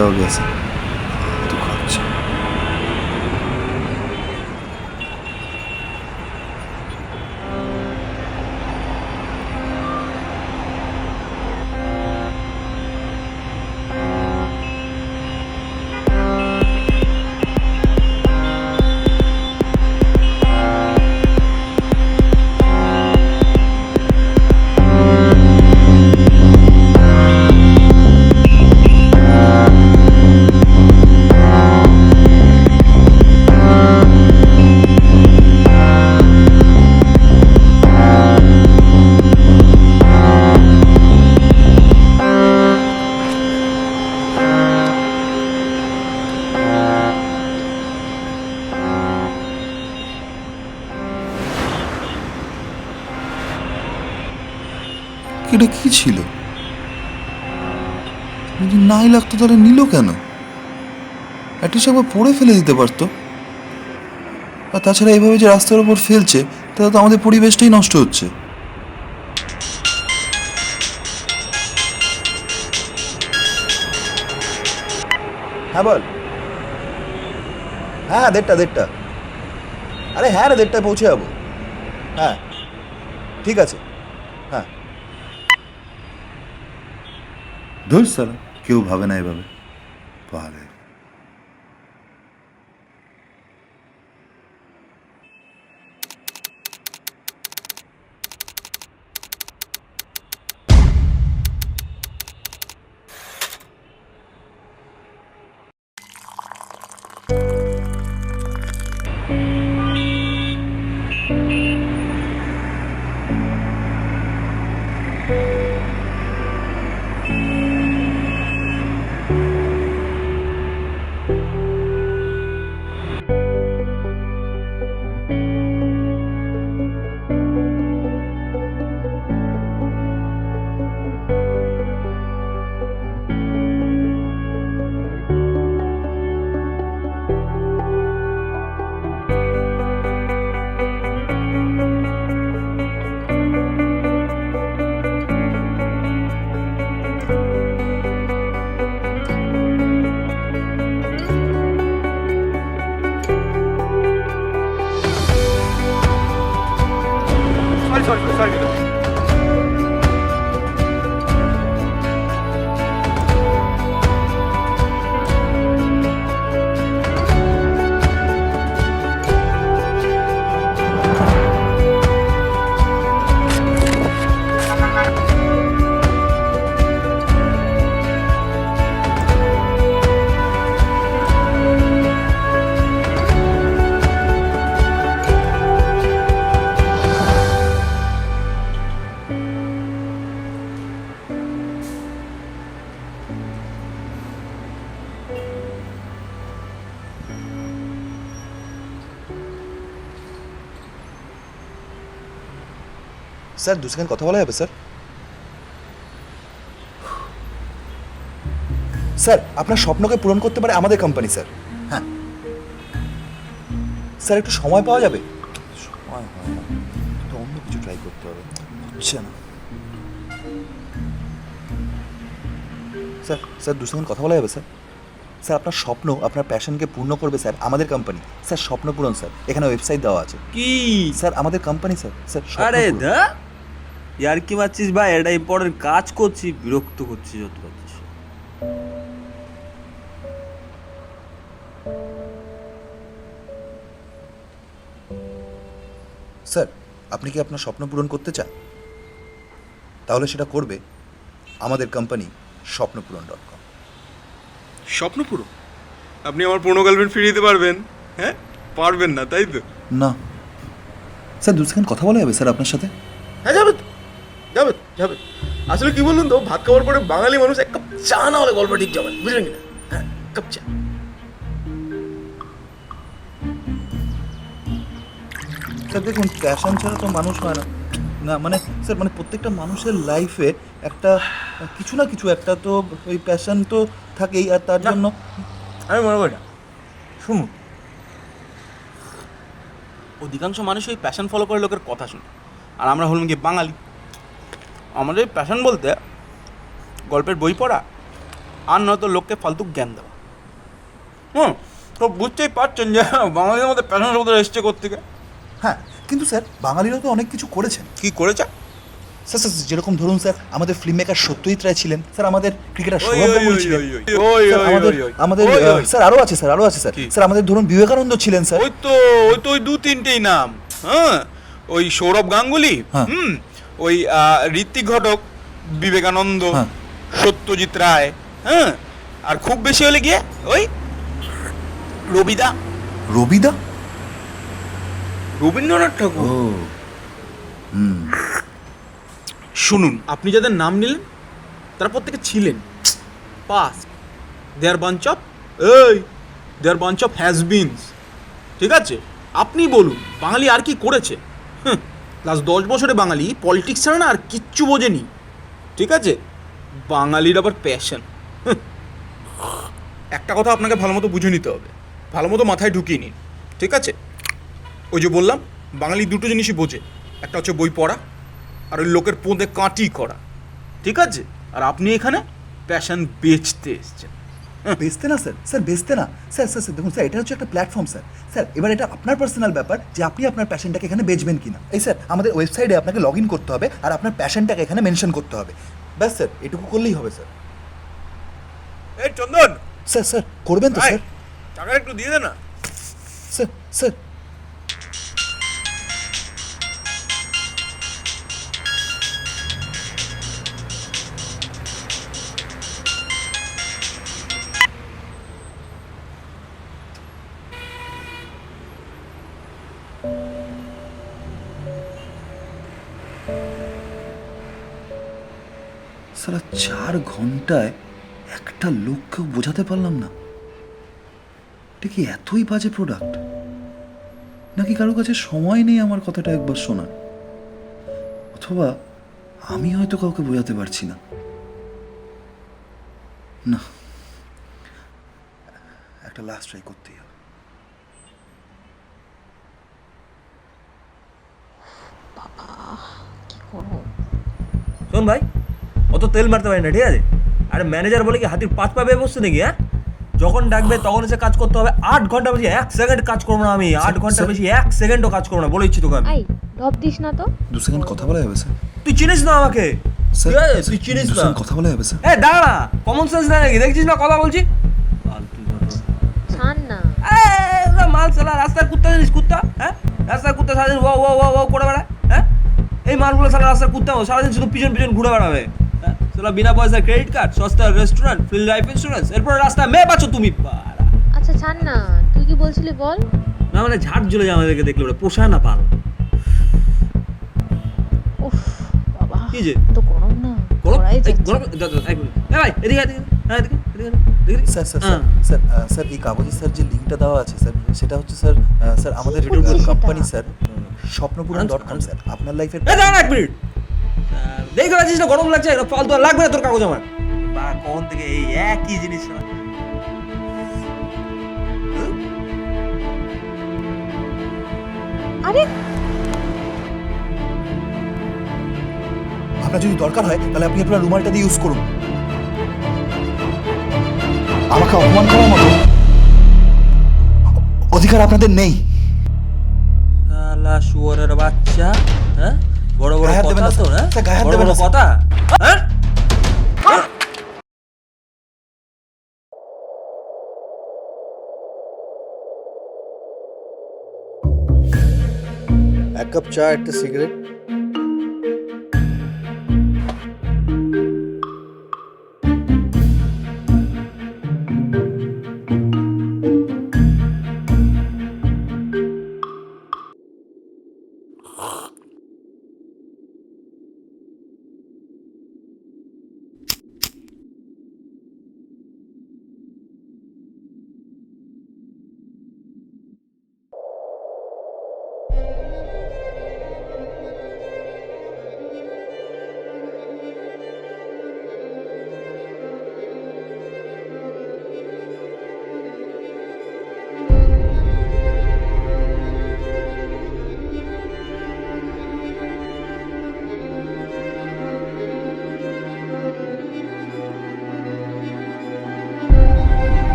এটাও গেছে। দুঃখ হচ্ছে। এটা কি ছিল? যদি নাই লাগতো তাহলে নিল কেন? অ্যাটলিস্ট একবার পড়ে ফেলে দিতে পারতো। আর তাছাড়া এইভাবে যে রাস্তার ওপর ফেলছে তাহলে তো আমাদের পরিবেশটাই নষ্ট হচ্ছে। হ্যাঁ বল। হ্যাঁ 1:30। আরে হ্যাঁ রে 1:30 পৌঁছে যাবো। হ্যাঁ ঠিক আছে। হ্যাঁ ধুর সালা, কেউ ভাবে না এভাবে। পারে। সরি। স্যার 2 সেকেন্ড কথা বলা যাবে স্যার? স্যার আপনার স্বপ্নকে পূরণ করতে পারে আমাদের কোম্পানি স্যার। হ্যাঁ স্যার একটু সময় পাওয়া যাবে? সময় হয় না, তো অন্য কিছু ট্রাই করতে হবে। হচ্ছে না। স্যার স্যার 2 সেকেন্ড কথা বলা যাবে স্যার? স্যার আপনার স্বপ্ন আপনার প্যাশনকে পূর্ণ করবে স্যার আমাদের কোম্পানি। স্যার স্বপ্ন পূরণ স্যার, এখানে ওয়েবসাইট দেওয়া আছে। কি স্যার আমাদের কোম্পানি স্যার। স্যার স্বপ্ন আরে পূরণ। দা ইয়ার কি মারছিস ভাই? এটা ইম্পর্টেন্ট কাজ করছি, বিরক্ত করছিস যত পারছিস। স্যার আপনি কি আপনার স্বপ্ন পূরণ করতে চান? তাহলে সেটা করবে আমাদের কোম্পানি স্বপ্নপূরণ.com। স্বপ্নপুরো? আপনি আমার পুরনো গার্লফ্রেন্ড ফিরিয়ে দিতে পারবেন? হ্যাঁ পারবেন না তাই তো? না স্যার 2 সেকেন্ড কথা বলা যাবে স্যার আপনার সাথে? হ্যাঁ যাবে তো, যাবে যাবে। আসলে কি বলুন তো, ভাত খাওয়ার পরে বাঙালি মানুষ এক কাপ চা না হলে গল্প ঠিক যাবে, বুঝলেন কি না? হ্যাঁ কাপ চা। স্যার দেখুন, প্যাশন ছাড়া তো মানুষ হয় না। না মানে স্যার মানে প্রত্যেকটা মানুষের লাইফে একটা কিছু না কিছু একটা তো ওই প্যাশন তো থাকেই, আর তার জন্য আমি মনে করি না। শুনুন, অধিকাংশ মানুষ ওই প্যাশন ফলো করে লোকের কথা শুনে, আর আমরা হলাম কি বাঙালি। আমাদের প্যাশন বলতে গল্পের বই পড়া, আর নয়তো লোককে ফালতু জ্ঞান দেওয়া। তো বুঝতেই পারছেন যে বাঙালির মধ্যে প্যাশন শব্দ এসছে কোত্থেকে। হ্যাঁ, কিন্তু স্যার বাঙালিরা তো অনেক কিছু করেছেন। কি করেছে? স্যার স্যার যেরকম ধরুন স্যার, আমাদের ফিল্ম মেকার সত্যজিৎ রায় ছিলেন, স্যার আমাদের ক্রিকেটার ওই, সৌরভ ওই, গাঙ্গুলি ওই, ছিলেন, ওই, ওই, স্যার, ওই, আমাদের ওই, ওই, আমাদের ওই, ওই। স্যার আরও আছে স্যার, আরও আছে স্যার, কি? স্যার আমাদের ধরুন বিবেকানন্দ ছিলেন স্যার। ওই দু তিনটেই নাম। হ্যাঁ, ওই সৌরভ গাঙ্গুলি, হ্যাঁ। ওই ঋত্বিক ঘটক, বিবেকানন্দ, হ্যাঁ। সত্যজিৎ রায়, হ্যাঁ, আর খুব বেশি হলে গিয়ে ওই রবিদা, রবিদা? রবীন্দ্রনাথ ঠাকুর। শুনুন, আপনি যাদের নাম নিলেন তারা প্রত্যেকে ছিলেন পাস, there bunch of there bunch of has beans. ঠিক আছে, আপনি বলুন বাঙালি আর কি করেছে? লাস্ট 10 বছরে বাঙালি পলিটিক্স ছাড়া না আর কিচ্ছু বোঝেনি। ঠিক আছে, বাঙালির আবার প্যাশন। একটা কথা আপনাকে ভালো মতো বুঝে নিতে হবে, ভালো মতো মাথায় ঢুকিয়ে নিন। ঠিক আছে, ওই যে বললাম বাঙালি দুটো জিনিসই বোঝে, একটা হচ্ছে বই পড়া আর ওই লোকের পোঁদে কাঁটি করা। ঠিক আছে, আর আপনি এখানে প্যাশন বেচতে এসছেন। বেচতে না স্যার, স্যার বেচতে না স্যার, স্যার স্যার দেখুন স্যার, এটা হচ্ছে একটা প্ল্যাটফর্ম স্যার। স্যার এবার এটা আপনার পার্সোনাল ব্যাপার যে আপনি আপনার প্যাশনটাকে এখানে বেচবেন কিনা। এই স্যার আমাদের ওয়েবসাইটে আপনাকে লগ ইন করতে হবে আর আপনার প্যাশনটাকে এখানে মেনশন করতে হবে, ব্যাস স্যার এটুকু করলেই হবে স্যার। এই চন্দন, স্যার স্যার করবেন তো স্যার? টাকা একটু দিয়ে দে না। স্যার স্যার সারা 4 ঘন্টায় একটা লোককেও বোঝাতে পারলাম না। এটা কি এতই বাজে প্রোডাক্ট, নাকি কারো কাছে সময় নেই আমার কথাটা একবার শোনার, অথবা আমি হয়তো কাউকে বোঝাতে পারছি না। না, একটা লাস্ট ট্রাই করতেই হবে। কি করবো? শোন ভাই, অত তেল মারতে পারি না, ঠিক আছে? আরে ম্যানেজার বলে কি হাতির 5 পা বেয়ে বসছে নাকি? হ্যাঁ, যখন ডাকবে তখন এসে কাজ করতে হবে। 8 ঘন্টা বেশি 1 সেকেন্ড কাজ করবো না আমি, 8 ঘন্টা বেশি 1 সেকেন্ডও কাজ করবো না, বলে ইচ্ছি তোকে আমি। আই ঢপ দিস না তো। 2 সেকেন্ড কথা বলা যাবে স্যার? তুই চিনিস না আমাকে, স্যার ঠিক আছে? তুই চিনিস 2 না। সেকেন্ড কথা বলা যাবে স্যার? এ দাঁড়া না, কমন সেন্স নাই নাকি? দেখছিস না কথা বলছি? ফালতু কথা। ছাড় না। মাল সালা রাস্তার কুত্তা জানিস? কুত্তা, হ্যাঁ, রাস্তার কুত্তা সারাদিন ও ও ও ও করে বেড়ায়। হ্যাঁ, এই মালগুলো সারা রাস্তার কুত্তা সারাদিন শুধু পিছন পিছন ঘুরে বেড়াবে। হ্যাঁ, সালা বিনা পয়সায় ক্রেডিট কার্ড, সস্তা রেস্টুরেন্ট, ফ্রি লাইফ ইন্স্যুরেন্স, এরপর রাস্তায় মেয়ে পাচ্ছ তুমি। বাড়া। আচ্ছা ছাড় না, তুই কি বলছিলি বল। না মানে ঝাড় জ্বলে যায় আমাদেরকে দেখলে, ওরা পোষায় না পাল। উফ বাবা, কি যে তো গরম না, গরম, কড়াই এই যাচ্ছে। গরম, এক মিনিট। এ ভাই এদিকে এদিকে, হ্যাঁ এদিকে এদিকে এদিকে। স্যার স্যার হ্যাঁ। স্যার স্যার এই কাগজে স্যার যে লিঙ্কটা দেওয়া আছে স্যার, সেটা হচ্ছে স্যার স্যার আমাদের কি বলছিস কোম্পানি সেটা? স্যার স্বপ্নপূরণ.com স্যার, আপনার লাইফের। এই দাঁড়া এক মিনিট, দেখে রাখিস না গরম লাগছে, ফালতু আর লাগবে না তোর কাগজ আমার। বা কোন থেকে এই একই জিনিস না। আরে আপনার যদি দরকার হয় তাহলে আপনি আপনার রুমালটা দিয়ে ইউজ করুন। আমাকে অপমান করার মতো অধিকার আপনাদের নেই। শালা শুয়োরের বাচ্চা, হ্যাঁ, বড় বড় গায়ে হাত দেবেন কথা না, তো, হ্যাঁ, স্যার, গায়ে হাত বড় দেবেন বড় না, স্যার। কথা, হ্যাঁ। এক কাপ চা, একটা সিগারেট।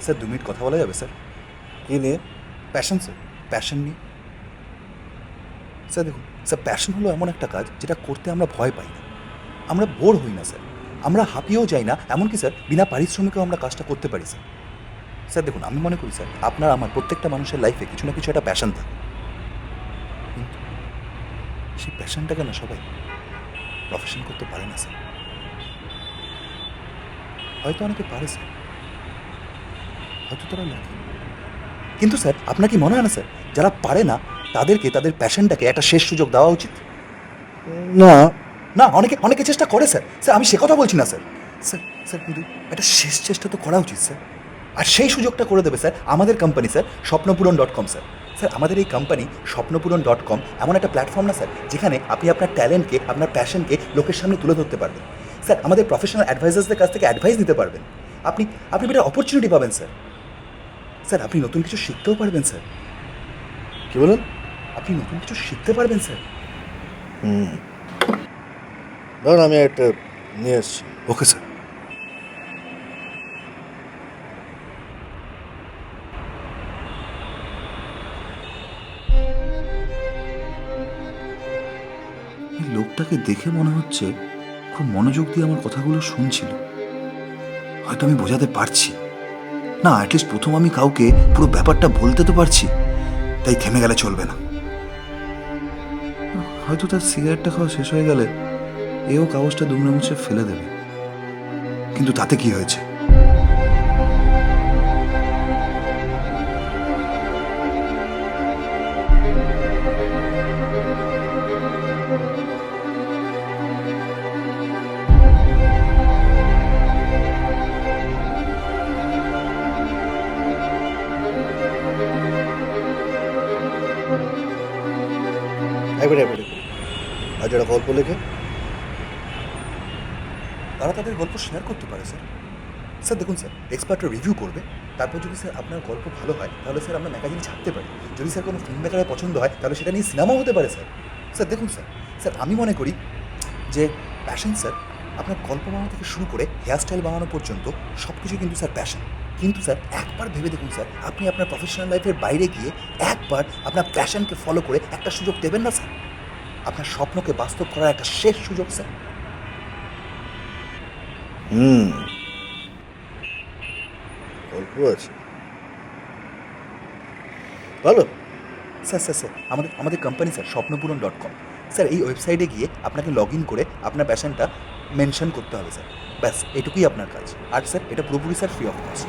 স্যার 2 মিনিট কথা বলা যাবে স্যার? কি নিয়ে? প্যাশন স্যার, প্যাশন নিয়ে। স্যার দেখুন স্যার, প্যাশন হলো এমন একটা কাজ যেটা করতে আমরা ভয় পাই না, আমরা বোর হই না স্যার, আমরা হাঁপিয়েও যাই না, এমনকি স্যার বিনা পারিশ্রমিকেও আমরা কাজটা করতে পারি স্যার। স্যার দেখুন, আমি মনে করি স্যার আপনার আমার প্রত্যেকটা মানুষের লাইফে কিছু না কিছু একটা প্যাশন থাকে, কিন্তু সেই প্যাশনটাকে না সবাই প্রফেশন করতে পারে না স্যার। হয়তো অনেকে পারে স্যার, হয়তো তারা লাগে, কিন্তু স্যার আপনার কি মনে হয় না স্যার যারা পারে না তাদেরকে তাদের প্যাশনটাকে একটা শেষ সুযোগ দেওয়া উচিত? না, না, অনেকে অনেকে চেষ্টা করে স্যার, স্যার আমি সে কথা বলছি না স্যার, স্যার স্যার কিন্তু একটা শেষ চেষ্টা তো করা উচিত স্যার। আর সেই সুযোগটা করে দেবে স্যার আমাদের কোম্পানি স্যার, স্বপ্নপূরণ.com স্যার। স্যার আমাদের এই কোম্পানি স্বপ্নপূরণ.com এমন একটা প্ল্যাটফর্ম না স্যার, যেখানে আপনি আপনার ট্যালেন্টকে, আপনার প্যাশনকে লোকের সামনে তুলে ধরতে পারবেন স্যার। আমাদের প্রফেশনাল অ্যাডভাইজার্সদের কাছ থেকে অ্যাডভাইস নিতে পারবেন, আপনি আপনি একটা অপরচুনিটি পাবেন স্যার। স্যার আপনি নতুন কিছু শিখতেও পারবেন স্যার। কি বলেন? আপনি নতুন কিছু শিখতে পারবেন স্যার। ধরুন আমি একটা নিয়ে এসছি। Okay sir. এই লোকটাকে দেখে মনে হচ্ছে খুব মনোযোগ দিয়ে আমার কথাগুলো শুনছিল, হয়তো আমি বোঝাতে পারছি না, অ্যাটলিস্ট প্রথম আমি কাউকে পুরো ব্যাপারটা বলতে তো পারছি, তাই থেমে গেলে চলবে না। হয়তো তার সিগারেটটা খাওয়া শেষ হয়ে গেলে এও কাগজটা দুমড়ে মুছে ফেলে দেবে, কিন্তু তাতে কি হয়েছে? একবারে আজ একটা গল্প লেখে তারা তাদের গল্প শেয়ার করতে পারে স্যার। স্যার দেখুন স্যার, এক্সপার্টরা রিভিউ করবে, তারপর যদি স্যার আপনার গল্প ভালো হয় তাহলে স্যার আমরা ম্যাগাজিন ছাপতে পারি, যদি স্যার কোনো ফিল্ম মেকারের পছন্দ হয় তাহলে সেটা নিয়ে সিনেমাও হতে পারে স্যার। স্যার দেখুন স্যার, স্যার আমি মনে করি যে প্যাশন স্যার, আপনার গল্প বানানো থেকে শুরু করে হেয়ারস্টাইল বানানো পর্যন্ত সব কিছু কিন্তু স্যার প্যাশন। কিন্তু স্যার একবার ভেবে দেখুন স্যার, আপনি আপনার প্রফেশনাল লাইফের বাইরে গিয়ে একবার আপনার প্যাশনকে ফলো করে একটা সুযোগ দেবেন না স্যার? আপনার স্বপ্নকে বাস্তব করার একটা শেষ সুযোগ স্যার। গল্প আছে, ভালো। স্যার স্যার স্যার আমাদের আমাদের কোম্পানি স্যার স্বপ্নপূরণ.com স্যার, এই ওয়েবসাইটে গিয়ে আপনাকে লগ ইন করে আপনার প্যাশনটা মেনশন করতে হবে স্যার, ব্যাস এটুকুই আপনার কাজ। আর স্যার এটা পুরোপুরি sir free of cost.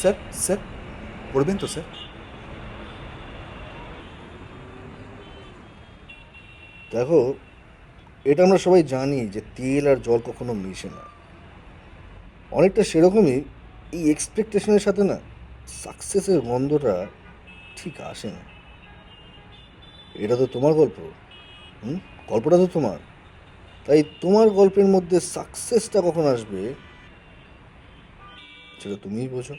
Sir sir করবেন তো স্যার? দেখো, এটা আমরা সবাই জানি যে তেল আর জল কখনো মিশে না, অনেকটা সেরকমই এই এক্সপেকটেশনের সাথে না সাকসেসের গন্ধটা ঠিক আসে না। এটা তো তোমার গল্প, গল্পটা তো তোমার, তাই তোমার গল্পের মধ্যে সাকসেসটা কখন আসবে সেটা তুমিই বোঝো।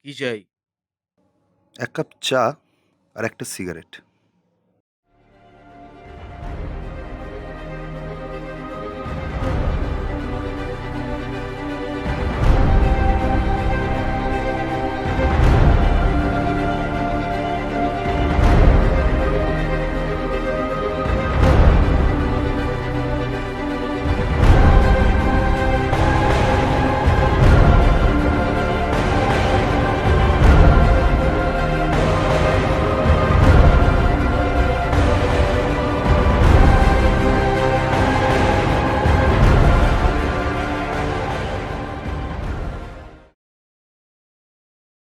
কি চাই? 1 কাপ চা আর একটা সিগারেট।